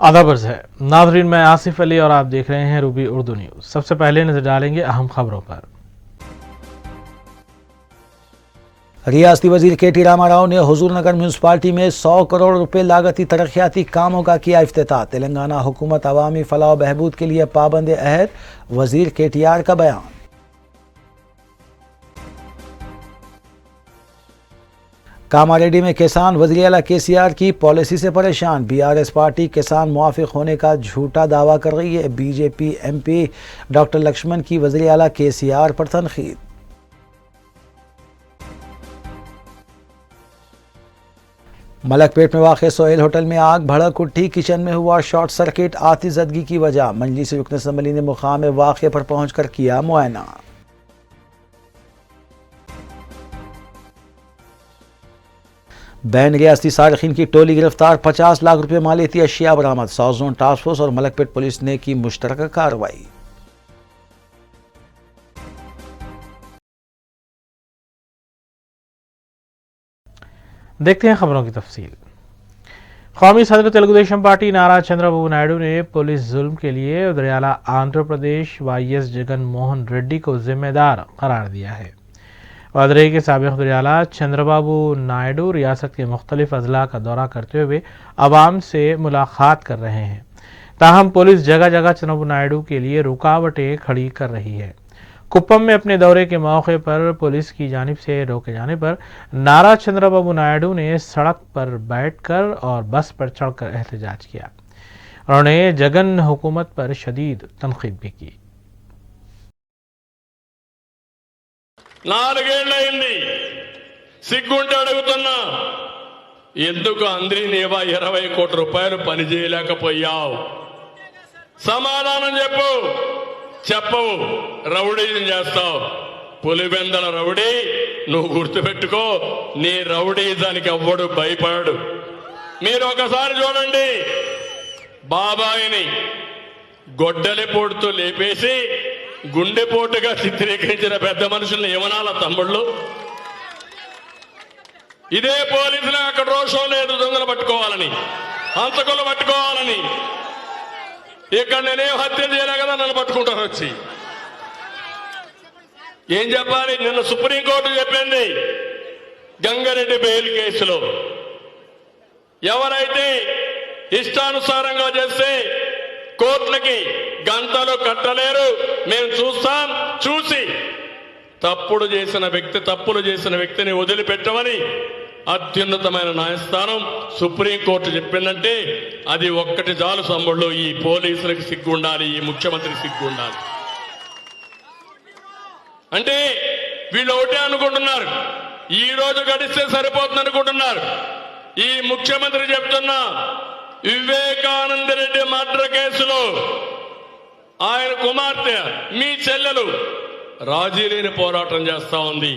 आदाबर्ज है नाज़रीन, मैं आसिफ अली और आप देख रहे हैं रूबी उर्दू न्यूज़। सबसे पहले नजर डालेंगे अहम खबरों पर। रियासती वजीर के.टी. रामा राव ने हुजूरनगर म्यूनसिपालिटी में 100 करोड़ रुपए लागती तरक्याती कामों का किया इफ्तिताह। तेलंगाना हुकूमत अवामी फलाह बहबूद के लिए पाबंद अहद, वजीर के.टी.आर का बयान। कामारेड्डी में किसान वज़ीर आला के.सी.आर की पॉलिसी से परेशान। बीआरएस पार्टी किसान मुआफिक होने का झूठा दावा कर रही है। बीजेपी एमपी डॉक्टर लक्ष्मण की वज़ीर आला के.सी.आर पर तनकीद। मलकपेट में वाक़ सोहेल होटल में आग भड़क उठी। किचन में हुआ शॉर्ट सर्किट, आतिशज़दगी की वजह। मजलिस रुकन असम्बली ने मुकाम वाक़े पर पहुंचकर किया मुआयना। बैन रियासती सारिकीन की टोली गिरफ्तार, 50 लाख रुपए मालियती अशिया बरामद। साउथ जोन टास्क फोर्स और मलकपेट पुलिस ने की मुश्तरका कार्रवाई। देखते हैं खबरों की तफसील। कौमी सदर तेलुगुदेशम पार्टी नारा चंद्रबाबू नायडू ने पुलिस जुल्म के लिए वज़ीर आला आंध्र प्रदेश वाईएस जगन मोहन रेड्डी को जिम्मेदार करार दिया है। वज़ीर के साबिक़ वज़ीर आला चंद्रबाबू नायडू रियासत के मुख्तलिफ अजला का दौरा करते हुए आवाम से मुलाकात कर रहे हैं। ताहम पुलिस जगह जगह चंद्रबाबू नायडू के लिए रुकावटें खड़ी कर रही है। कुप्पम में अपने दौरे के मौके पर पुलिस की जानिब से रोके जाने पर नारा चंद्रबाबू नायडू ने सड़क पर बैठकर और बस पर चढ़कर एहतजाज किया। उन्होंने जगन हुकूमत पर शदीद तनकीद भी की। 4 ఏళ్లైంది సిగ్గుంటే అడుగుతున్నా, ఎందుకు అంద్రీనేవా 20 కోట్ల రూపాయలు పని చేయలేకపోయావు? సమాధానం చెప్పు. చెప్పవు, రౌడీని చేస్తావు. పులివెందల రౌడీ నువ్వు గుర్తుపెట్టుకో. నీ రౌడీజానికి ఎవ్వడు భయపడడు. మీరు ఒకసారి చూడండి, బాబాయిని గొడ్డలిపోటుతో లేపేసి గుండెపోటుగా చిత్రీకరించిన పెద్ద మనుషుల్ని ఏమనాల తమ్ముళ్ళు? ఇదే పోలీసులు అక్కడ రోషం లేదు, దొంగలు పట్టుకోవాలని, హంతకులు పట్టుకోవాలని. ఇక్కడ నేనేం హత్య చేయలే కదా, నన్ను పట్టుకుంటారు వచ్చి. ఏం చెప్పాలి? నిన్న సుప్రీంకోర్టు చెప్పింది, గంగారెడ్డి బెయిల్ కేసులో ఎవరైతే ఇష్టానుసారంగా చేస్తే కోర్టులకి గంటలు కట్టలేరు, మేము చూస్తాం. చూసి తప్పులు చేసిన వ్యక్తిని వదిలిపెట్టమని అత్యున్నతమైన న్యాయస్థానం సుప్రీంకోర్టు చెప్పిందంటే అది ఒక్కటి చాలు తమ్ముళ్ళు. ఈ పోలీసులకు సిగ్గుండాలి, ఈ ముఖ్యమంత్రికి సిగ్గుండాలి. అంటే వీళ్ళు ఒకటే అనుకుంటున్నారు, ఈ రోజు గడిస్తే సరిపోతుంది అనుకుంటున్నారు. ఈ ముఖ్యమంత్రి చెప్తున్నా, వివేకానంద రెడ్డి మర్డర్ కేసులో ఆయన కుమార్తె మీ చెల్లెలు రాజీ లేని పోరాటం చేస్తా ఉంది.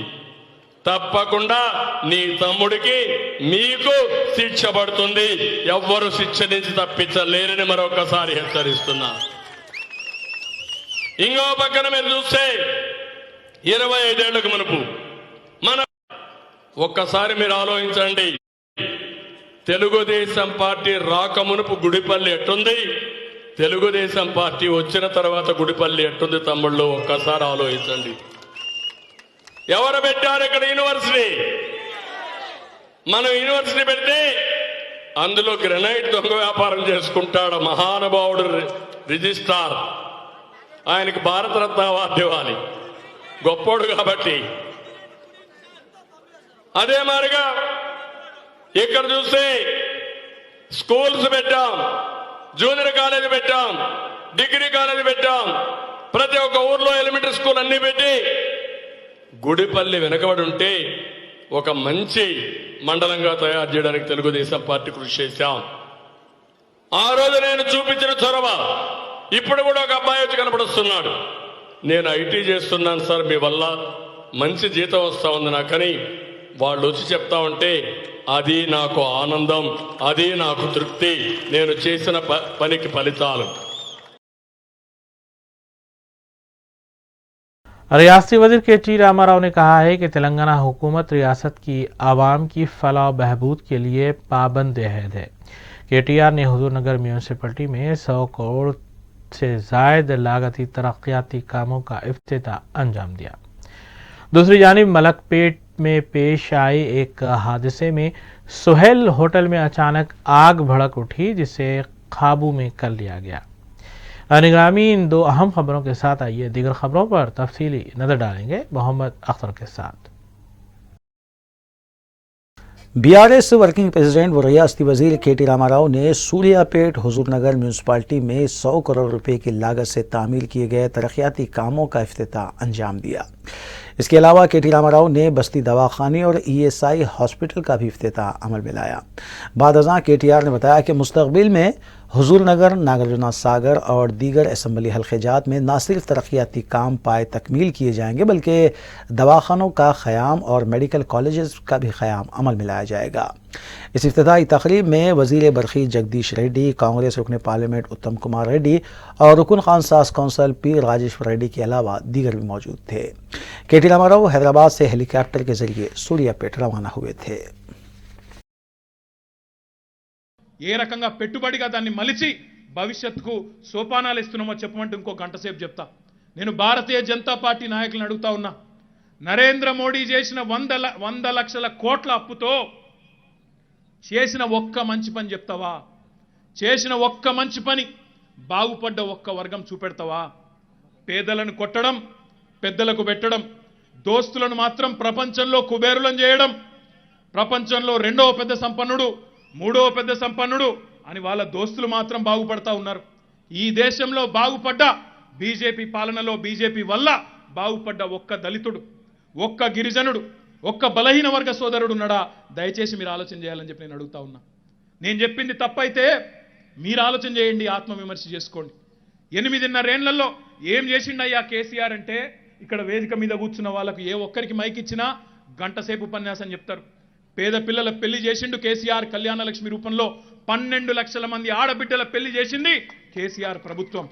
తప్పకుండా నీ తమ్ముడికి మీకు శిక్ష పడుతుంది. ఎవ్వరు శిక్ష నుంచి తప్పించలేరని మరొకసారి హెచ్చరిస్తున్నా. ఇంకో పక్కన మీరు చూస్తే 25 ఏళ్లకు మునుపు ఒక్కసారి మీరు ఆలోచించండి, తెలుగుదేశం పార్టీ రాకమునుపు గుడిపల్లి ఎట్టుంది, తెలుగుదేశం పార్టీ వచ్చిన తర్వాత గుడిపల్లి ఎట్టుంది తమ్ముళ్ళు? ఒక్కసారి ఆలోచించండి. ఎవరు పెట్టారు ఇక్కడ యూనివర్సిటీ? మనం యూనివర్సిటీ పెడితే అందులో గ్రెనైట్ దొంగ వ్యాపారం చేసుకుంటాడు మహానుభావుడు రిజిస్ట్రార్. ఆయనకి భారతరత్న అవార్డు ఇవ్వాలి, గొప్పోడు కాబట్టి. అదే మాదిరిగా ఇక్కడ చూస్తే స్కూల్స్ పెట్టాం, జూనియర్ కాలేజీ పెట్టాం, డిగ్రీ కాలేజీ పెట్టాం. ప్రతి ఒక్క ఊర్లో ఎలిమెంటరీ స్కూల్ అన్ని పెట్టి గుడిపల్లి వెనకబడి ఉంటే ఒక మంచి మండలంగా తయారు చేయడానికి తెలుగుదేశం పార్టీ కృషి చేశాం. ఆ రోజు నేను చూపించిన చొరవ ఇప్పుడు కూడా ఒక అబ్బాయి వచ్చి కనపడుస్తున్నాడు. నేను ఐటీ చేస్తున్నాను సార్, మీ వల్ల మంచి జీతం వస్తా ఉంది నాకని వాళ్ళు వచ్చి చెప్తా ఉంటే అది నాకు ఆనందం, అది నాకు తృప్తి. నేను చేసిన పనికి ఫలితాలు. रियासती वज़ीर के.टी. रामा राव ने कहा है कि तेलंगाना हुकूमत रियासत की आवाम की फलाह बहबूद के लिए पाबंद अहद है। केटीआर ने हुजूरनगर म्यूनिसिपैलिटी में 100 करोड़ से जायद लागती तरक्याती कामों का इफ्तिताह अंजाम दिया। दूसरी जानिब मलकपेट में पेश आए एक हादसे में सुहेल होटल में अचानक आग भड़क उठी, जिसे काबू में कर लिया गया। निगरानी इन दो अहम खबरों के साथ आइए दीगर खबरों पर तफसीली नजर डालेंगे मोहम्मद अख्तर के साथ। बीआरएस वर्किंग प्रेसिडेंट व रियासती वजीर केटी रामाराव ने सूर्यापेट हुजूरनगर म्यूनसिपालिटी में 100 करोड़ रुपए की लागत से तामीर किए गए तरक्याती कामों का इफ्तिताह अंजाम दिया। इसके अलावा केटी रामाराव ने बस्ती दवाखाने और ईएसआई हॉस्पिटल का भी इफ्तिताह अमल में लाया। बाद अज़ां केटीआर ने बताया कि मुस्तकबिल में हुजूरनगर, नागार्जुना सागर और दीगर असम्बली हल्क़ेजात में न सिर्फ तरक्याती काम पाए तकमील किए जाएंगे, बल्कि दवाखानों का क़याम और मेडिकल कॉलेजेस का भी क़याम अमल में लाया जाएगा। इस इफ्तिताही तकरीब में वज़ीर बरखी जगदीश रेड्डी, कांग्रेस रुकन पार्लियामेंट उत्तम कुमार रेड्डी और रुकन खानसास कौंसल पी राजेश्वर रेड्डी के अलावा दीगर भी मौजूद थे। केटी रामाराव हैदराबाद से हेलीकॉप्टर के जरिए सूर्यापेट रवाना हुए थे। ఏ రకంగా పెట్టుబడిగా దాన్ని మలిచి భవిష్యత్తుకు సోపానాలు ఇస్తున్నామో చెప్పమంటే ఇంకో గంట సేపు చెప్తా। నేను భారతీయ జనతా పార్టీ నాయకులను అడుగుతా ఉన్నా, నరేంద్ర మోడీ చేసిన 100 లక్షల కోట్ల అప్పుతో చేసిన ఒక్క మంచి పని చెప్తావా? చేసిన ఒక్క మంచి పని, బాగుపడ్డ ఒక్క వర్గం చూపెడతావా? పేదలను కొట్టడం, పెద్దలకు పెట్టడం, దోస్తులను మాత్రం ప్రపంచంలో కుబేరులను చేయడం, ప్రపంచంలో రెండవ పెద్ద సంపన్నుడు, మూడవ పెద్ద సంపన్నుడు అని వాళ్ళ దోస్తులు మాత్రం బాగుపడతా ఉన్నారు। ఈ దేశంలో బాగుపడ్డ బీజేపీ పాలనలో, బీజేపీ వల్ల బాగుపడ్డ ఒక్క దళితుడు, ఒక్క గిరిజనుడు, ఒక్క బలహీన వర్గ సోదరుడు ఉన్నాడా? దయచేసి మీరు ఆలోచన చేయాలని చెప్పి నేను అడుగుతా ఉన్నా। నేను చెప్పింది తప్పైతే మీరు ఆలోచన చేయండి, ఆత్మవిమర్శ చేసుకోండి। 8.5 ఏళ్లలో ఏం చేసిండయ్యా కేసీఆర్ అంటే, ఇక్కడ వేదిక మీద కూర్చున్న వాళ్ళకు ఏ ఒక్కరికి మైక్ ఇచ్చినా గంట సేపు ఉపన్యాసం చెప్తారు। పేద పిల్లల పెళ్లి చేసిండు కేసీఆర్ కళ్యాణ లక్ష్మి రూపంలో, 12 లక్షల మంది ఆడబిడ్డల పెళ్లి చేసింది కేసీఆర్ ప్రభుత్వం।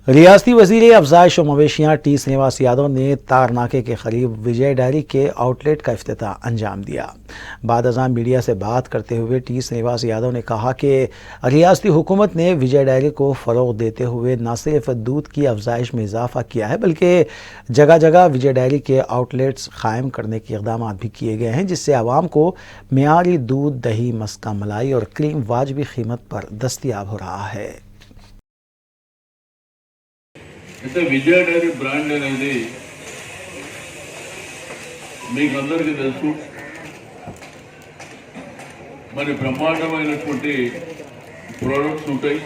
रियासती वजीर अफजाइश और मवेशियाँ टी श्रीनिवास यादव ने तारनाके के करीब विजय डेयरी के आउटलेट का इफ्तिताह अंजाम दिया। बाद अज़ां मीडिया से बात करते हुए टी श्रीनिवास यादव ने कहा कि रियासती हुकूमत ने विजय डेयरी को फ़रोग़ देते हुए न सिर्फ दूध की अफजाइश में इजाफ़ा किया है, बल्कि जगह जगह विजय डेयरी के आउटलेट्स कायम करने के इक़दाम भी किए गए हैं, जिससे आवाम को मियारी दूध, दही, मस्का, मलाई और क्रीम वाजिबी कीमत पर दस्तयाब हो रहा है। అయితే విజయ డైరీ బ్రాండ్ అనేది మీకు అందరికీ తెలుసు। మరి బ్రహ్మాండమైనటువంటి ప్రోడక్ట్స్ ఉంటాయి।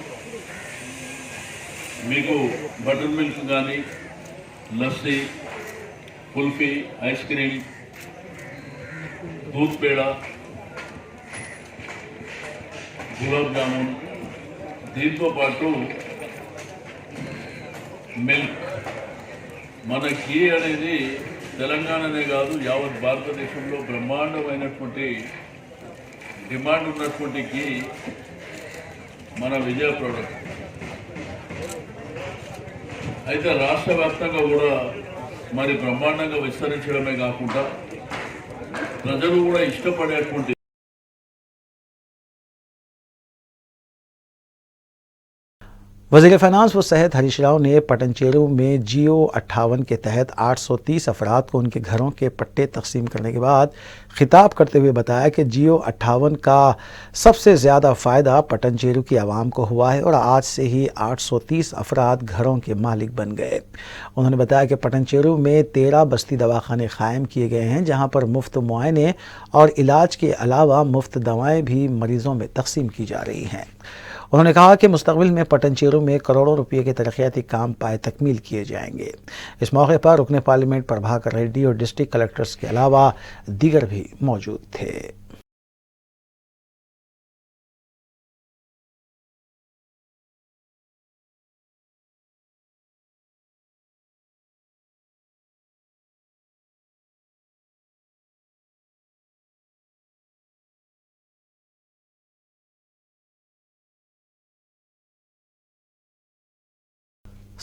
మీకు బటర్ మిల్క్ కానీ, లస్సీ, కుల్ఫీ, ఐస్ క్రీమ్, दूध पेड़, गुलाब जामुन, దీంతో పాటు మిల్క్, మన ఘీ అనేది తెలంగాణనే కాదు యావత్ భారతదేశంలో బ్రహ్మాండమైనటువంటి డిమాండ్ ఉన్నటువంటి ఘీ మన విజయ ప్రోడక్ట్। అయితే రాష్ట్ర వ్యాప్తంగా కూడా మరి బ్రహ్మాండంగా విస్తరించడమే కాకుండా ప్రజలు కూడా ఇష్టపడేటువంటి वज़ीर फ़ाइनांस व सेहत हरीश राव ने पटनचेरू में GO58 के तहत 830 अफराद को उनके घरों के पट्टे तकसीम करने के बाद खिताब करते हुए बताया कि GO58 का सबसे ज़्यादा फ़ायदा पटनचेरू की आवाम को हुआ है और आज से ही 830 अफराद घरों के मालिक बन गए। उन्होंने बताया कि पटनचेरू में 13 बस्ती दवाखाने क़ायम किए गए हैं, जहाँ पर मुफ्त मुआयने और इलाज के अलावा मुफ्त दवाएँ भी मरीज़ों में तकसीम की जा रही हैं। उन्होंने कहा कि मुस्तकबिल में पटनचेरू में करोड़ों रुपये के तरक्याती काम पाए तकमील किए जाएंगे। इस मौके पर रुकन पार्लियामेंट प्रभाकर रेड्डी और डिस्ट्रिक्ट कलेक्टर्स के अलावा दीगर भी मौजूद थे।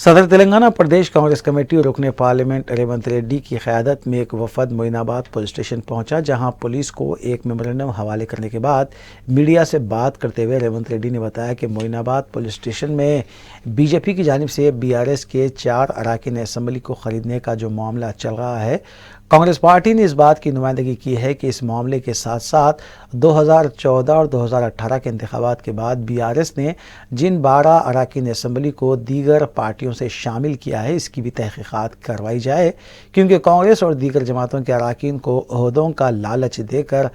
सदर तेलंगाना प्रदेश कांग्रेस कमेटी और रुकने पार्लियामेंट रेवंत रेड्डी की क़यादत में एक वफद मोइनाबाद पुलिस स्टेशन पहुंचा, जहां पुलिस को एक मेमोरेंडम हवाले करने के बाद मीडिया से बात करते हुए रेवंत रेड्डी ने बताया कि मोइनाबाद पुलिस स्टेशन में बीजेपी की जानिब से बीआरएस के 4 अरकान असम्बली को ख़रीदने का जो मामला चल रहा है, कांग्रेस पार्टी ने इस बात की नुमाइंदगी की है कि इस मामले के साथ साथ 2014 और 2018 के इंतखाबात के बाद बीआरएस ने जिन 12 अरकान असम्बली को दीगर पार्टियों से शामिल किया है, इसकी भी तहकीकात करवाई जाए, क्योंकि कांग्रेस और दीगर जमातों के अरकान को ओहदों का लालच देकर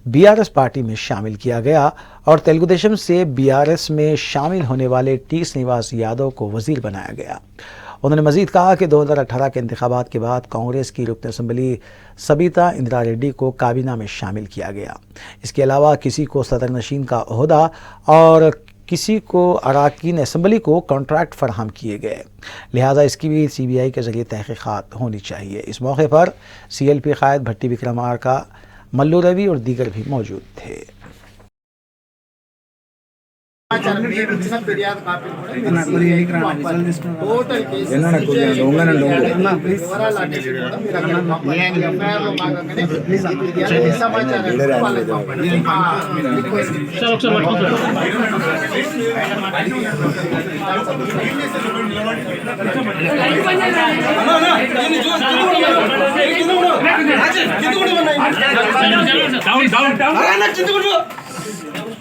बीआरएस पार्टी में शामिल किया गया और तेलुगु देशम से बीआरएस में शामिल होने वाले टी श्रीनिवास यादव को वजीर बनाया गया। उन्होंने मजीद कहा कि 2018 के इंतखाबात के बाद कांग्रेस की रुकन असम्बली सबिता इंदिरा रेड्डी को काबीना में शामिल किया गया। इसके अलावा किसी को सदर नशीन का ओहदा और किसी को अरकान असम्बली को कॉन्ट्रैक्ट फराहम किए गए, लिहाजा इसकी भी CBI के जरिए तहकीकात होनी चाहिए। इस मौके पर CLP कायद भट्टी विक्रमार्का, मल्लू रवि और दीगर भी मौजूद थे। టోటల్ కేసు వివరాలు అన్నిటి కూడా మీరు అక్కడ పంపండి. FIR లో భాగంగానే ఎలాంటి సమాచారం వాళ్ళకి పంపండి.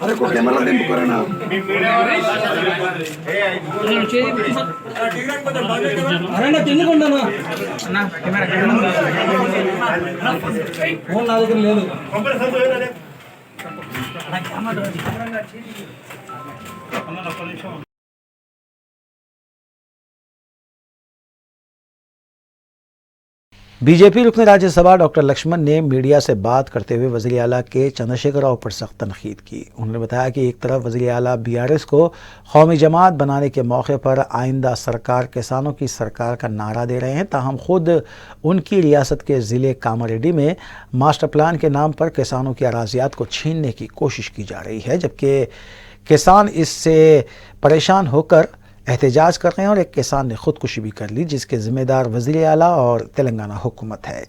अरे को कैमरा दिन करना अरे ना తిన్నకొండనా అన్న కెమెరా ఫోన్ నా దగ్గర లేదు बीजेपी रुकन राज्यसभा डॉक्टर लक्ष्मण ने मीडिया से बात करते हुए वज़ीर आला के चंद्रशेखर राव पर सख्त तनकीद की। उन्होंने बताया कि एक तरफ वज़ीर आला बीआरएस को कौमी जमात बनाने के मौके पर आइंदा सरकार किसानों की सरकार का नारा दे रहे हैं, ताहम खुद उनकी रियासत के ज़िले कामारेड्डी में मास्टर प्लान के नाम पर किसानों की अराज़ियात को छीनने की कोशिश की जा रही है, जबकि किसान इससे परेशान होकर एहतजाज कर रहे हैं और एक किसान ने खुदकुशी भी कर ली, जिसके जिम्मेदार वज़ीर आला और तेलंगाना हुकूमत है।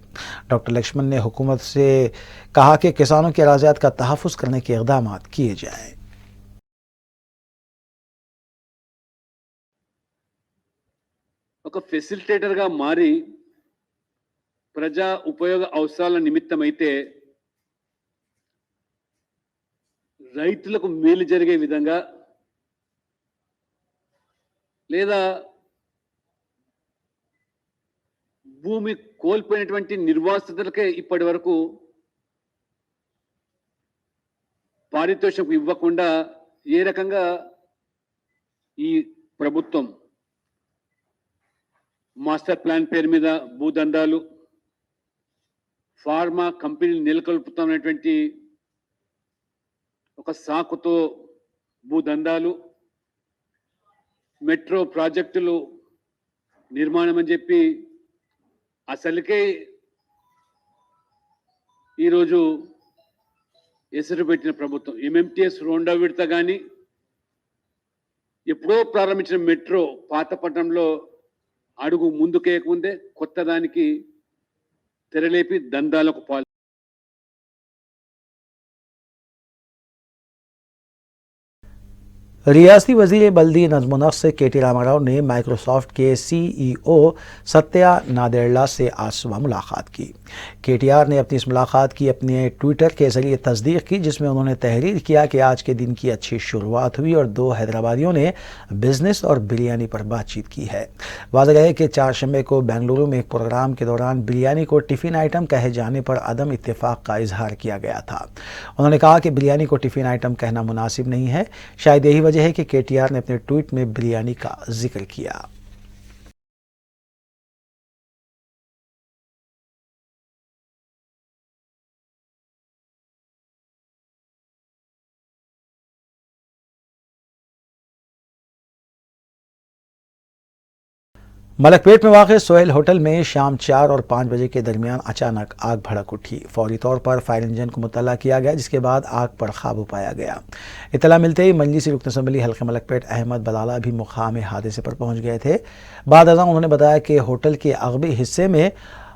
डॉक्टर लक्ष्मण ने हुकूमत से कहा कि किसानों की अराज़ियात का तहफ़्फ़ुज़ करने के इक़दाम किए जाएँ। ఒక ఫెసిలిటేటర్గా మారి ప్రజా ఉపయోగ అవసరాల నిమిత్తమైతే రైతులకు మేలు జరిగే విధంగా లేదా భూమి కోల్పోయినటువంటి నిర్వాసితులకే ఇప్పటి వరకు పారితోషికం ఇవ్వకుండా ఏ రకంగా ఈ ప్రభుత్వం మాస్టర్ ప్లాన్ పేరు మీద భూదందాలు, ఫార్మా కంపెనీలు నెలకొల్పుతున్నటువంటి ఒక సాకుతో భూదందాలు, మెట్రో ప్రాజెక్టులు నిర్మాణం అని చెప్పి అసలుకే ఈరోజు ఎసురు పెట్టిన ప్రభుత్వం. MMTS రెండో విడత కానీ ఎప్పుడో ప్రారంభించిన మెట్రో పాతపట్నంలో అడుగు ముందుకేయకముందే కొత్త దానికి తెరలేపి దందాలకు పాల్పడింది. रियासती वज़ीर बल्दी नज़्म-ओ-नस्क़ से KT रामाराव ने माइक्रोसॉफ्ट के CEO सत्या नादेला से आज सुबह मुलाकात की। KTR ने अपनी इस मुलाकात की अपने ट्विटर के ज़रिए तस्दीक की, जिसमें उन्होंने तहरीर किया कि आज के दिन की अच्छी शुरुआत हुई और 2 हैदराबादियों ने बिजनेस और बिरयानी पर बातचीत की है। वाज़ेह है कि 4 शंबे को बेंगलुरु में एक प्रोग्राम के दौरान बिरयानी को टिफ़िन आइटम कहे जाने पर अदम इत्तेफाक का इजहार किया गया था। उन्होंने कहा कि बिरयानी को टिफ़िन आइटम कहना मुनासिब नहीं है। शायद यही वजह है कि KTR ने अपने ट्वीट में बिरयानी का जिक्र किया। मलकपेट में वाक़ सोहेल होटल में शाम 4 और 5 बजे के दरमियान अचानक आग भड़क उठी। फौरी तौर पर फायर इंजन को मुतल्ला किया गया, जिसके बाद आग पर काबू पाया गया। इतला मिलते ही मजलिसी रुकन असम्बली हल्के मलकपेट अहमद बलाला भी मुकाम हादसे पर पहुंच गए थे। बाद अज़ां उन्होंने बताया कि होटल के अगबी हिस्से में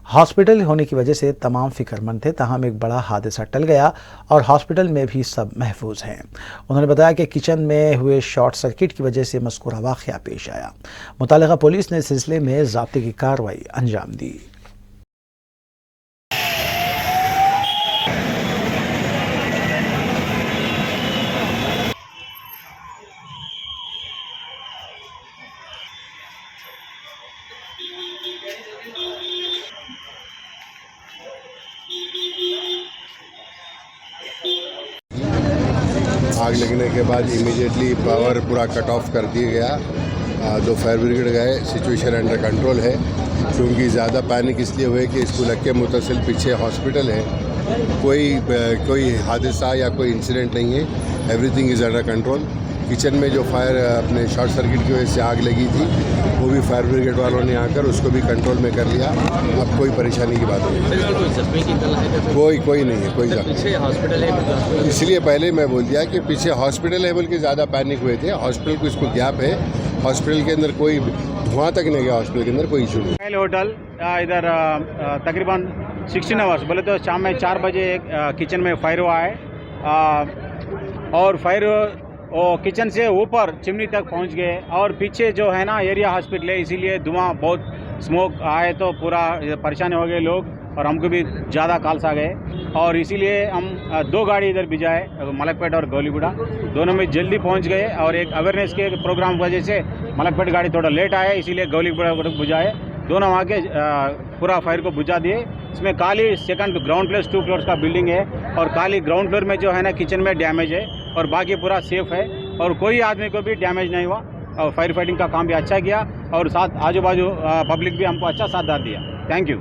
हॉस्पिटल होने की वजह से तमाम फिक्रमंद थे, ताहम एक बड़ा हादसा टल गया और हॉस्पिटल में भी सब महफूज हैं। उन्होंने बताया कि किचन में हुए शॉर्ट सर्किट की वजह से मज़कूरा वाक़या पेश आया। मुतालिका पुलिस ने इस सिलसिले में ज़ाब्ते की कार्रवाई अंजाम दी। आग लगने के बाद इमीडिएटली पावर पूरा कट ऑफ कर दिया गया। 2 फायर ब्रिगेड गए, सिचुएशन अंडर कंट्रोल है। क्योंकि ज़्यादा पैनिक इसलिए हुए कि इसको लग के मुतसिल पीछे हॉस्पिटल है, कोई हादसा या कोई इंसिडेंट नहीं है, everything is under control. Kitchen में जो फायर अपने शॉर्ट सर्किट की वजह से आग लगी थी, वो भी फायर ब्रिगेड वालों ने आकर उसको भी कंट्रोल में कर लिया। अब कोई परेशानी की बात नहीं, कोई नहीं है, कोई पीछे हॉस्पिटल है। इसलिए पहले मैं बोल दिया कि पीछे हॉस्पिटल है बोल के ज़्यादा पैनिक हुए थे। हॉस्पिटल को इसको गैप है, हॉस्पिटल के अंदर कोई धुआं तक नहीं गया, हॉस्पिटल के अंदर कोई इशू नहीं। होटल इधर तकरीबन 16 आवर्स बोले तो शाम में 4 बजे किचन में फायर हुआ है और फायर वो किचन से ऊपर चिमनी तक पहुंच गए और पीछे जो है ना एरिया हॉस्पिटल है, इसीलिए धुआं बहुत स्मोक आए तो पूरा परेशान हो गए लोग और हमको भी ज़्यादा कॉल्स आ गए और इसीलिए हम 2 गाड़ी इधर भिजाए, मलकपेट और गौलीगुड़ा दोनों में जल्दी पहुंच गए और एक अवेयरनेस के प्रोग्राम की वजह से मलकपेट गाड़ी थोड़ा लेट आए, इसीलिए गौलीगुड़ा को बुझाए। दोनों वहाँ के पूरा फायर को बुझा दिए। इसमें खाली सेकंड ग्राउंड प्लस 2 फ्लोर्स का बिल्डिंग है और खाली ग्राउंड फ्लोर में जो है ना किचन में डैमेज है और बाकी पूरा सेफ है और कोई आदमी को भी डैमेज नहीं हुआ और फायर फाइटिंग का काम भी अच्छा किया और साथ आजू बाजू पब्लिक भी हमको अच्छा साथ दिया। Thank you.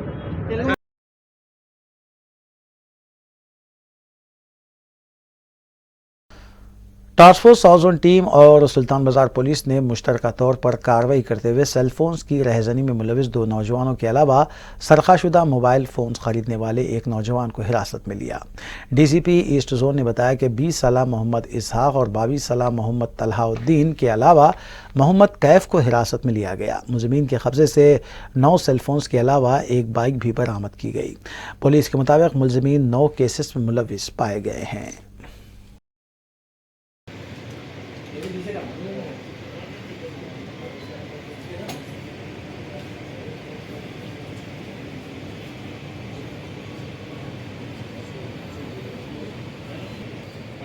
Task force south zone team और सुल्तान बाजार पुलिस ने मुश्तरका तौर पर कार्रवाई करते हुए सेलफोन्स की रहजनी में मुलविस 2 नौजवानों के अलावा सरखाशुदा मोबाइल फ़ोन्स खरीदने वाले एक नौजवान को हिरासत में लिया। डीसीपी ईस्ट जोन ने बताया कि 20 साला मोहम्मद इसहाक और 22 साला मोहम्मद तलहाउद्दीन के अलावा मोहम्मद कैफ को हिरासत में लिया गया। मुजरिमीन के कब्जे से 9 सेलफोन्स के अलावा एक बाइक भी बरामद की गई। पुलिस के मुताबिक मुलजिमीन 9 केसेस में मुलविस पाए गए हैं।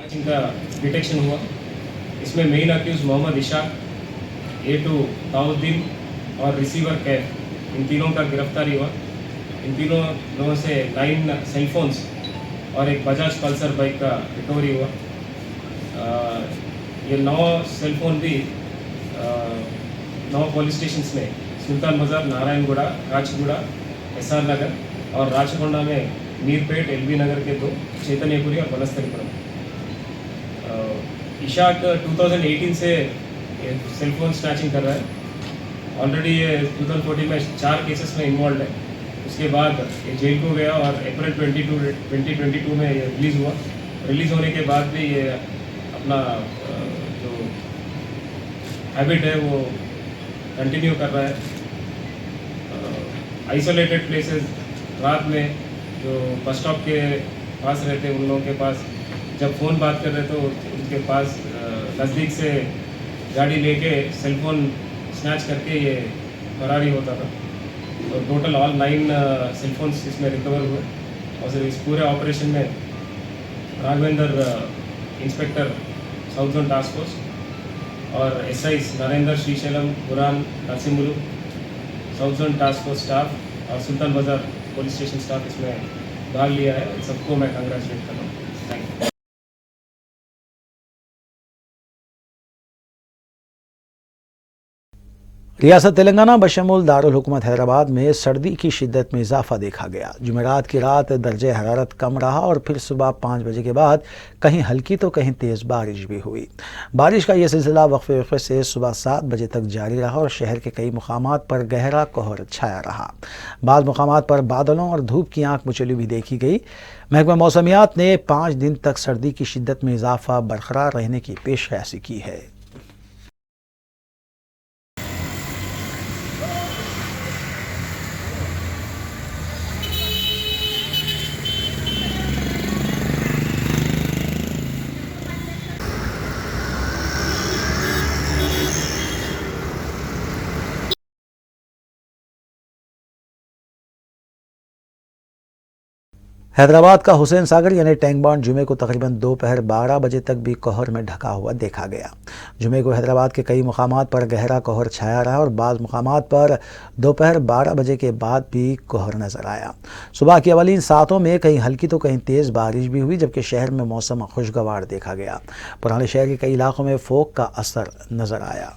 इनका डिटेक्शन हुआ। इसमें main accused Mohammed Ishaq, A2 Tauddin और रिसीवर कैफ, इन तीनों का गिरफ्तारी हुआ। इन तीनों लोगों से 9 सेलफोन्स और एक बजाज पल्सर बाइक का रिकवरी हुआ। ये 9 सेलफोन भी 9 पुलिस स्टेशंस में सुल्तान बाजार, नारायणगुड़ा, राचगुड़ा, SR नगर और राचकोंडा में मीरपेट, LB नगर के 2, चैतन्यपुरी और बनस्थलीपुरम। इशाक 2018 से सेलफोन स्नैचिंग कर रहा है। ऑलरेडी ये 2014 में 4 केसेस में इन्वॉल्व है। उसके बाद ये जेल को गया और अप्रैल 2022 में ये रिलीज़ हुआ। रिलीज़ होने के बाद भी ये अपना जो हैबिट है वो कंटिन्यू कर रहा है। आइसोलेटेड प्लेसेस, रात में जो बस स्टॉप के पास रहते हैं उन लोगों के पास जब फ़ोन बात कर रहे तो उनके पास नज़दीक से गाड़ी लेके सेलफोन स्नैच करके ये फरारी होता था। तो टोटल ऑल 9 सेलफोन्स इसमें रिकवर हुए और इस पूरे ऑपरेशन में Raghavendra inspector south zone task force और SIs Narendra, Srisailam, Quran, Narasimhulu, south zone task force staff और सुल्तान बाजार पुलिस स्टेशन स्टाफ इसमें भाग लिया है। सबको मैं कंग्रेचुलेट कर रहा हूँ। Thank you. रियासत तेलंगाना बशमूल दारुल हुकूमत हैदराबाद में सर्दी की शिद्दत में इजाफा देखा गया। जुमेरात की रात दर्जे हरारत कम रहा और फिर सुबह 5 बजे के बाद कहीं हल्की तो कहीं तेज़ बारिश भी हुई। बारिश का यह सिलसिला वक्फे वक्फे से सुबह 7 बजे तक जारी रहा और शहर के कई मुकामात पर गहरा कोहर छाया रहा। बाद मुकामात पर बादलों और धूप की आंख मुचली भी देखी गई। महकमा मौसमियात ने 5 दिन तक सर्दी की शिद्दत में इजाफा बरकरार रहने की पेशकशी की है। हैदराबाद का हुसैन सागर यानी टैंक बॉन्ड जुमे को तकरीबन दोपहर 12 बजे तक भी कोहर में ढका हुआ देखा गया। जुमे को हैदराबाद के कई मुकामात पर गहरा कोहर छाया रहा और बाज़ मुकामात पर दोपहर 12 बजे के बाद भी कोहर नजर आया। सुबह की अवलीन सातों में कहीं हल्की तो कहीं तेज़ बारिश भी हुई, जबकि शहर में मौसम खुशगवार देखा गया। पुराने शहर के कई इलाकों में फोग का असर नजर आया।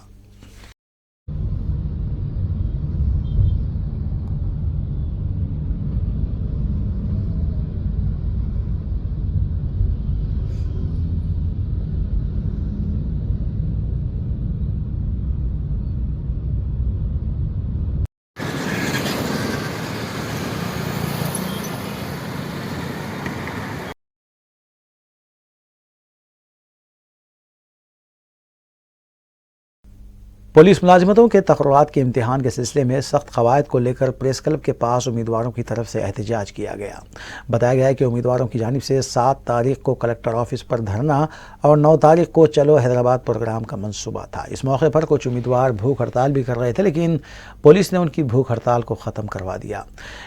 पुलिस मुलाजमतों के तकर्रात के इम्तिहान के सिलसिले में सख्त कवायद को लेकर प्रेस क्लब के पास उम्मीदवारों की तरफ से एहतजाज किया गया। बताया गया है कि उम्मीदवारों की जानिब से 7 तारीख को कलेक्टर ऑफिस पर धरना और 9 तारीख को चलो हैदराबाद प्रोग्राम का मंसूबा था। इस मौके पर कुछ उम्मीदवार भूख हड़ताल भी कर रहे थे, लेकिन पुलिस ने उनकी भूख हड़ताल को ख़त्म करवा दिया।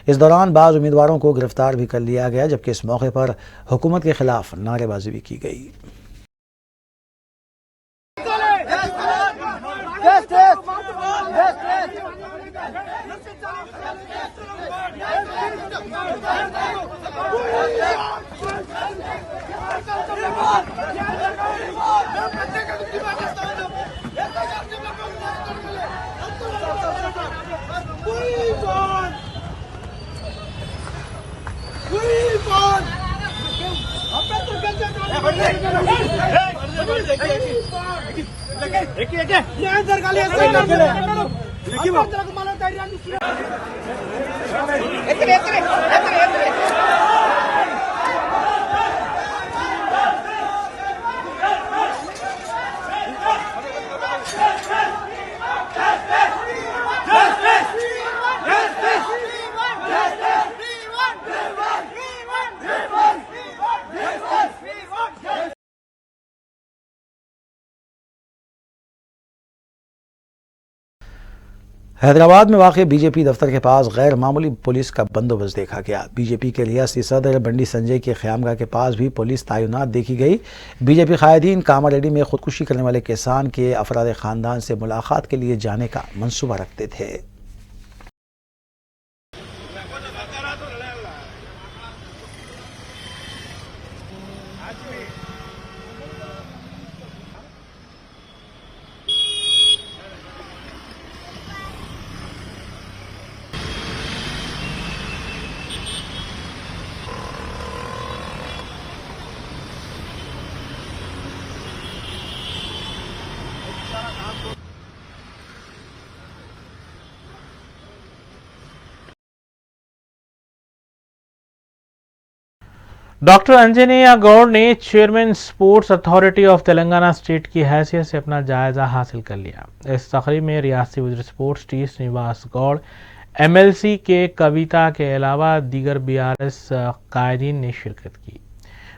इस दौरान बाज़ उम्मीदवारों को गिरफ्तार भी कर लिया गया, जबकि इस मौके पर हुकूमत के खिलाफ नारेबाजी भी की गई। हैदराबाद में वाक़ बीजेपी दफ्तर के पास गैर मामूली पुलिस का बंदोबस्त देखा गया। बीजेपी के रियासती सदर बंडी संजय के ख़यामगाह के पास भी पुलिस तैनात देखी गई। बीजेपी कायदीन कामारेड्डी में खुदकुशी करने वाले किसान के अफराद ख़ानदान से मुलाकात के लिए जाने का मंसूबा रखते थे। डॉक्टर अंजनेया गौड़ ने chairman sports authority of Telangana state की हैसियत से अपना जायजा हासिल कर लिया। इस तकरीब में रियासती वज़ीर sports T Srinivas Goud, MLC K कविता के अलावा दीगर BRS कायदीन ने शिरकत की।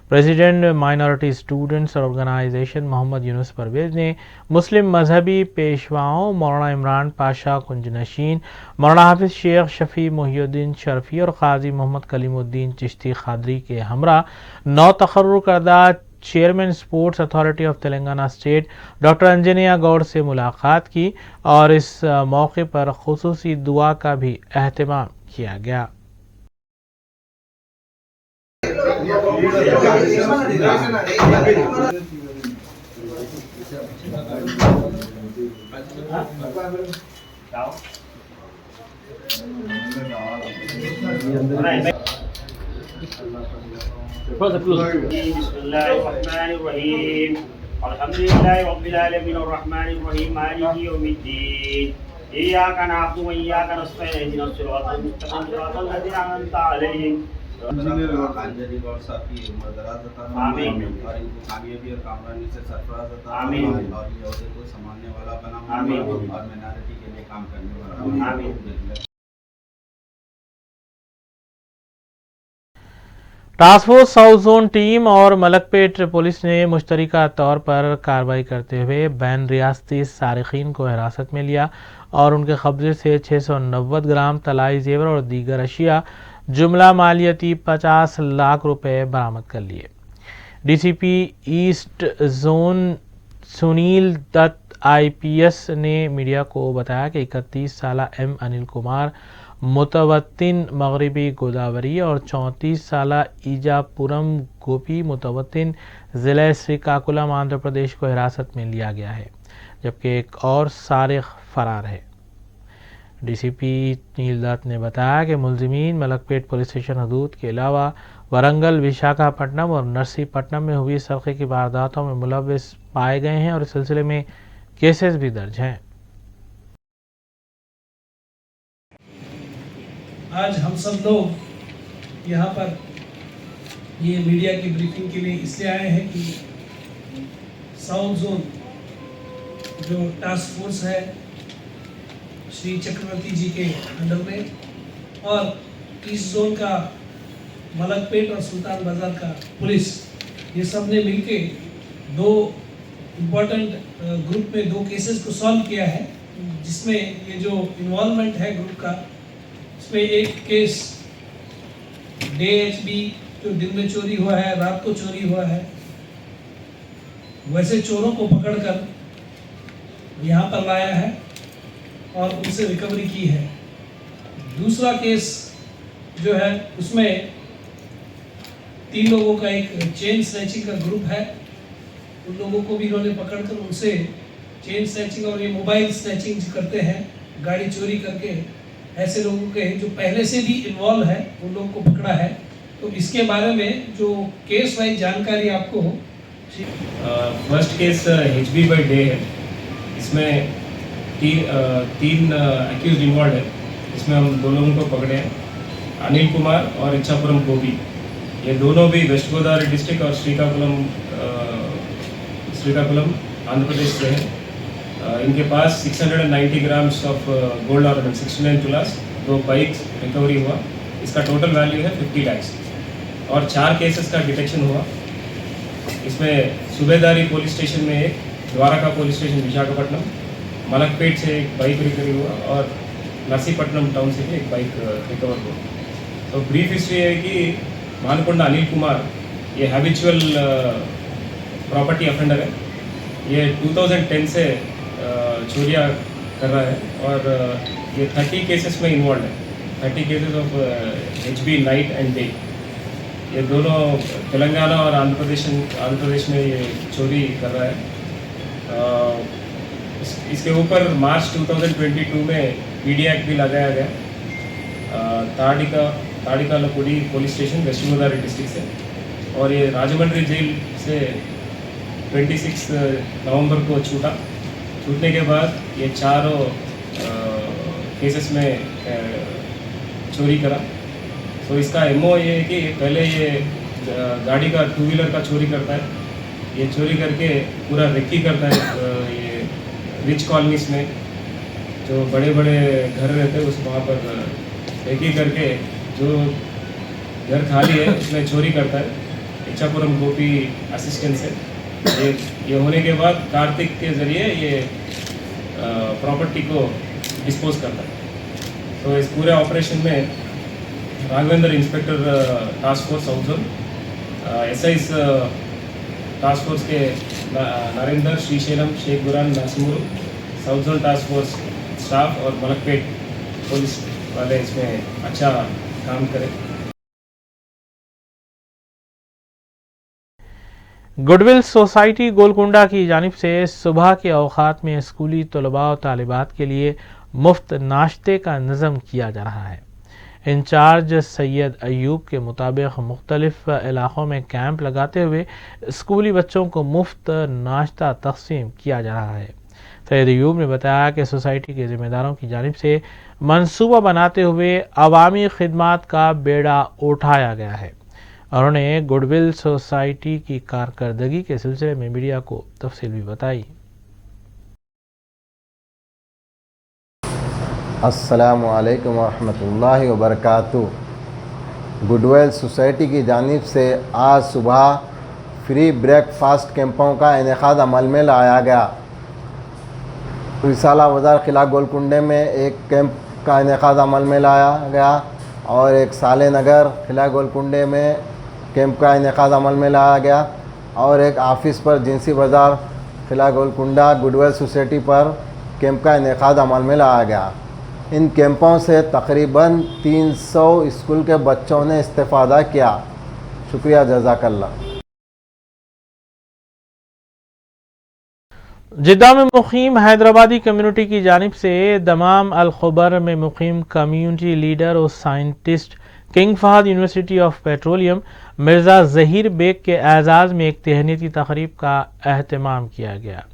President minority students organization Mohammed Younus Parvez ने मुस्लिम मजहबी पेशवाओं मौलाना इमरान पाशा कुंज नशीन, मौलाना हाफिज शेख शफी मोहिउद्दीन शरफी और काजी मोहम्मद कलीमुद्दीन चिश्ती खादरी के हमरा नौ तकर्रुर करदा chairman sports authority of Telangana state doctor Anjaneya Goud से मुलाकात की और इस मौके पर खुसूसी दुआ का भी एहतमाम किया गया। बिस्मिल्लाहिर्रहमानिर्रहीम अल्हम्दुलिल्लाहि रब्बिल आलमीन अर्रहमानिर रहीम मालिकि यौमिद्दीन इय्याका नअबुदु व इय्याका नस्तईन इहदिनस सिरातल मुस्तकीम सिरातल लज़ीना अनअमता अलैहिम आमीन और इनको कामयाबी और कामरानी से सरफराज अता आमीन और ये ओहदे को संभालने वाला बना आमीन और माइनॉरिटी के लिए काम करने वाला आमीन। Task force south zone team और मलकपेट पुलिस ने मुश्तरका तौर पर कार्रवाई करते हुए बैन रियासती सारिकीन को हिरासत में लिया और उनके कब्जे से 690 ग्राम तलाई जेवर और दीगर अशिया जुमला मालियती 50 लाख रुपए बरामद कर लिए। DCP east zone Sunil Dutt IPS ने मीडिया को बताया कि 31 साल M अनिल कुमार मुतवत्तिन मगरिबी गोदावरी और 34 साल ईजापुरम गोपी मुतवत्तिन ज़िला श्रीकाकुलम आंध्र प्रदेश को हिरासत में लिया गया है, जबकि एक और सारिक फरार है। डीसीपी नील दत्त ने बताया कि मुलजिमीन मलकपेट पुलिस स्टेशन हदूद के अलावा वरंगल, विशाखापट्टनम और नरसीपट्टनम में हुई सरक़े की वारदातों में मुलव्विस पाए गए हैं और इस सिलसिले में केसेस भी दर्ज हैं। आज हम सब लोग यहाँ पर ये मीडिया की ब्रीफिंग के लिए इसलिए आए हैं कि साउथ जोन जो टास्क फोर्स है श्री चक्रवर्ती जी के अंडर में और ईस्ट जोन का मलकपेट और सुल्तान बाजार का पुलिस, ये सब ने मिलके दो इम्पोर्टेंट ग्रुप में 2 केसेस को सॉल्व किया है, जिसमें ये जो इन्वॉल्वमेंट है ग्रुप का, इसमें एक केस डे HB जो दिन में चोरी हुआ है, रात को चोरी हुआ है, वैसे चोरों को पकड़कर यहाँ पर लाया है और उनसे रिकवरी की है। दूसरा केस जो है उसमें 3 लोगों का एक चेन स्नैचिंग का ग्रुप है, उन लोगों को भी इन्होंने पकड़कर उनसे चेन स्नैचिंग और ये मोबाइल स्नैचिंग करते हैं, गाड़ी चोरी करके, ऐसे लोगों के जो पहले से भी इन्वॉल्व है उन लोगों को पकड़ा है। तो इसके बारे में जो केस वाइज जानकारी आपको हो। First case HB by day है, इसमें तीन एक्यूज्ड इन्वॉल्व है। इसमें हम 2 लोगों को पकड़े हैं, अनिल कुमार और इच्छापुरम गोपी। ये दोनों भी वेस्ट गोदावरी डिस्ट्रिक्ट और श्रीकाकुलम आंध्र प्रदेश से हैं। इनके पास 690 grams of gold ornament 69 तुलास, 2 bikes recovery हुआ। इसका टोटल वैल्यू है 50 lakhs और 4 केसेस का डिटेक्शन हुआ। इसमें सूबेदारी पुलिस स्टेशन में एक, द्वारका पुलिस स्टेशन विशाखापट्टनम, मलकपेट से एक बाइक रिकवरी हुआ और नरसीपट्टनम टाउन से भी एक बाइक रिकवर हुआ। तो ब्रीफ हिस्ट्री है कि मानकोंडा अनिल कुमार ये हैबिचुअल प्रॉपर्टी ऑफेंडर है। ये 2010 से चोरियाँ कर रहा है और ये 30 केसेस में इन्वॉल्व है, 30 cases of HB night and day. ये दोनों तेलंगाना और आंध्र प्रदेश में ये चोरी कर रहा है। इसके ऊपर मार्च 2022 में PD एक्ट भी लगाया गया Tadikalapudi police station west Godavari district से, और ये राजमंड्री जेल से 26 नवंबर को छूटने के बाद ये चारों केसेस में चोरी करा। तो इसका MO ये है कि पहले ये गाड़ी का 2 व्हीलर का चोरी करता है, ये चोरी करके पूरा रेकी करता है। ये रिच कॉलोनीस में जो बड़े बड़े घर रहते हैं उस वहाँ पर रेकी करके जो घर खाली है उसमें चोरी करता है। इच्छापुरम गोपी असिस्टेंट से ये होने के बाद कार्तिक के ज़रिए ये प्रॉपर्टी को डिस्पोज करता है। तो इस पूरे ऑपरेशन में Raghavendra inspector task force south zone, SIs task force के Narendra, Srisailam, Sheikh Guran, Nasimur, south zone task force staff और मलकपेट पुलिस वाले इसमें अच्छा काम करें। गुडविल सोसाइटी गोलकुंडा की जानिब से सुबह के औकात में स्कूली तलबा और तालिबात के लिए मुफ्त नाश्ते का निज़म किया जा रहा है। इंचार्ज सैयद अयूब के मुताबिक मुख्तलिफ इलाक़ों में कैंप लगाते हुए स्कूली बच्चों को मुफ्त नाश्ता तक़सीम किया जा रहा है। सैयद अयूब ने बताया कि सोसाइटी के ज़िम्मेदारों की जानिब से मंसूबा बनाते हुए अवामी खिदमात का बेड़ा उठाया गया है। उन्होंने गुडविल सोसाइटी की कारकर्दगी के सिलसिले में मीडिया को तफसील भी बताई। अस्सलामु अलैकुम वरहमतुल्लाहि वबरकातुहू। गुडवेल सोसाइटी की जानिब से आज सुबह फ्री ब्रेकफास्ट कैंपों का इनेकाद अमल में लाया गया। रिसाला बाज़ार किला गोलकुंडे में एक कैंप का इनेकाद अमल में लाया गया और एक साले नगर किला गोलकुंडे में कैंप का इनेकाद अमल में लाया गया और एक ऑफिस पर जिनसी बाज़ार किला गोलकुंडा गुडवेल सोसाइटी पर कैंप का इनेकाद अमल में लाया गया। इन कैंपों से तकरीबन 300 स्कूल के बच्चों ने इस्तेफ़ादा किया। शुक्रिया, जज़ाकल्लाह। जिद्दा में मुकीम हैदराबादी कम्युनिटी की जानिब से दमाम अल खुबर में मुकीम कम्युनिटी लीडर और scientist King Fahd University of Petroleum Mirza Zaheer Baig के एजाज़ में एक तहनीती तकरीब का अहतमाम किया गया।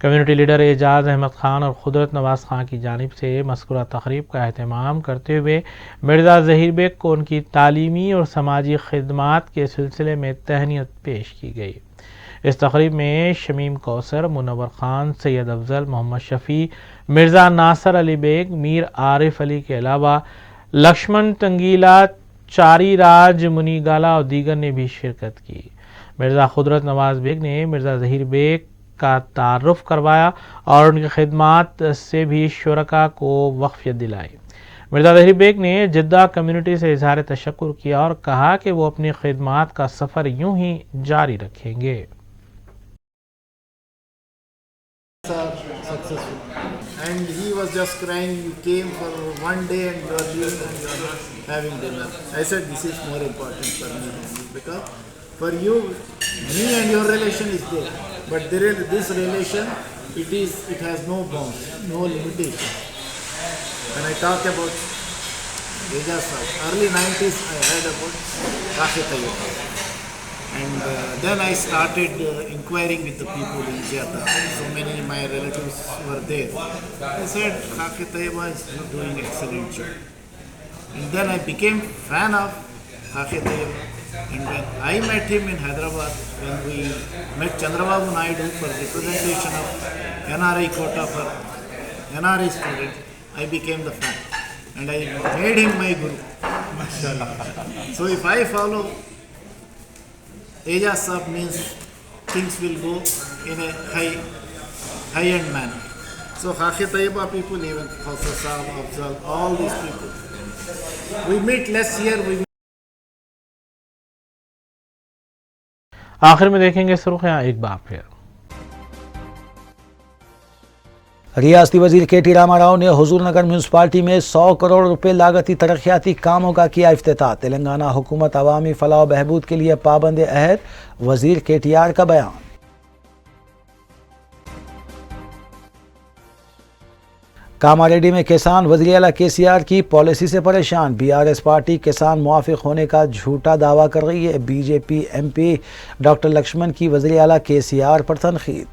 कम्युनिटी लीडर एजाज अहमद खान और कुदरत नवाज खान की जानिब से मज़कूरा तकरीब का अहतमाम करते हुए मिर्ज़ा ज़हीर बेग को उनकी तालीमी और समाजी खिदमात के सिलसिले में तहनीत पेश की गई। इस तकरीब में शमीम कौसर, मुनव्वर खान, सैयद अफजल, मोहम्मद शफ़ी, मिर्ज़ा नासर अली बेग, मीर आरिफ अली के अलावा लक्ष्मण तंगीला, चारी राज मुनीगाला और दीगर ने भी शिरकत की। मिर्ज़ा कुदरत नवाज बेग ने मिर्ज़ा ज़हीर बेग का तारुफ करवाया और उनकी खिदमात से भी शुरका को वक़्फ़ियत दिलाई। मिर्ज़ा ज़हीर बेग ने जिद्दा कम्युनिटी से इज़हार तशक्कुर किया और कहा कि वो अपनी खिदमात का सफ़र यूं ही जारी रखेंगे। And he was just crying, you came for one day and you are leaving and you are not having dinner. I said, this is more important for me than you, because for you, me and your relation is there. But this relation, it has no bounds, no limitation. When I talk about Ejaz Sahib, early 90s I heard about Kafir Tayyib. And then I started inquiring with the people in Jeddah. So many of my relatives were there. I said, Kafir Tayyib is doing excellent job. And then I became fan of Kafir Tayyib. And when I met him in Hyderabad, when we met Chandrababu Naidu for representation of NRI quota for NRI students, I became the fan. And I made him my guru. So if I follow Ejaz Sahib, means things will go in a high-end manner. So Kafir Tayyiba people, even Khawsa Sahib, Afzal, all these people, we meet less here, we आखिर में देखेंगे सुर्खियां एक बार फिर। रियासती वजीर KT Rama Rao ने Huzurnagar municipality में 100 करोड़ रुपए लागती तरक्याती कामों का किया इफ्तिताह। तेलंगाना हुकूमत अवामी फलाह व बहबूद के लिए पाबंद अहद, वजीर KTR का बयान। कामारेड्डी में किसान वज़ीर आला KCR की पॉलिसी से परेशान। BRS पार्टी किसान मुआफिक होने का झूठा दावा कर रही है। BJP MP डॉक्टर लक्ष्मण की वज़ीर आला KCR पर तनकीद।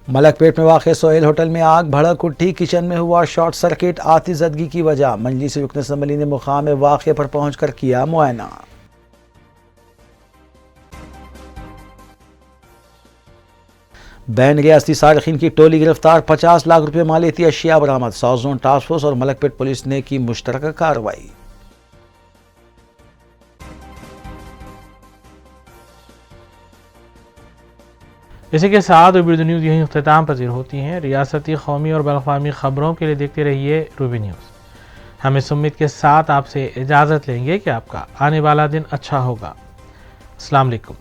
मलकपेट में वाक़ सोहेल होटल में आग भड़क उठी। किचन में हुआ शॉर्ट सर्किट, आतिशज़दगी की वजह। मजलिस रुकन असम्बली ने मुकाम वाक़े पर पहुंचकर किया मुआयना। बैन रियासती सारिकीन की टोली गिरफ्तार, 50 लाख रुपए मालियती अशिया बरामद। साउथ जोन टास्क फोर्स और मलकपेट पुलिस ने की मुश्तरका कार्रवाई। इसी के साथ रूबी न्यूज़ यहीं इख्तिताम पजीर होती हैं। रियासती, कौमी और बैनुल-अक़वामी खबरों के लिए देखते रहिए रूबी न्यूज़। हम इस उम्मीद के साथ आपसे इजाज़त लेंगे कि आपका आने वाला दिन अच्छा होगा। अस्सलाम वालेकुम।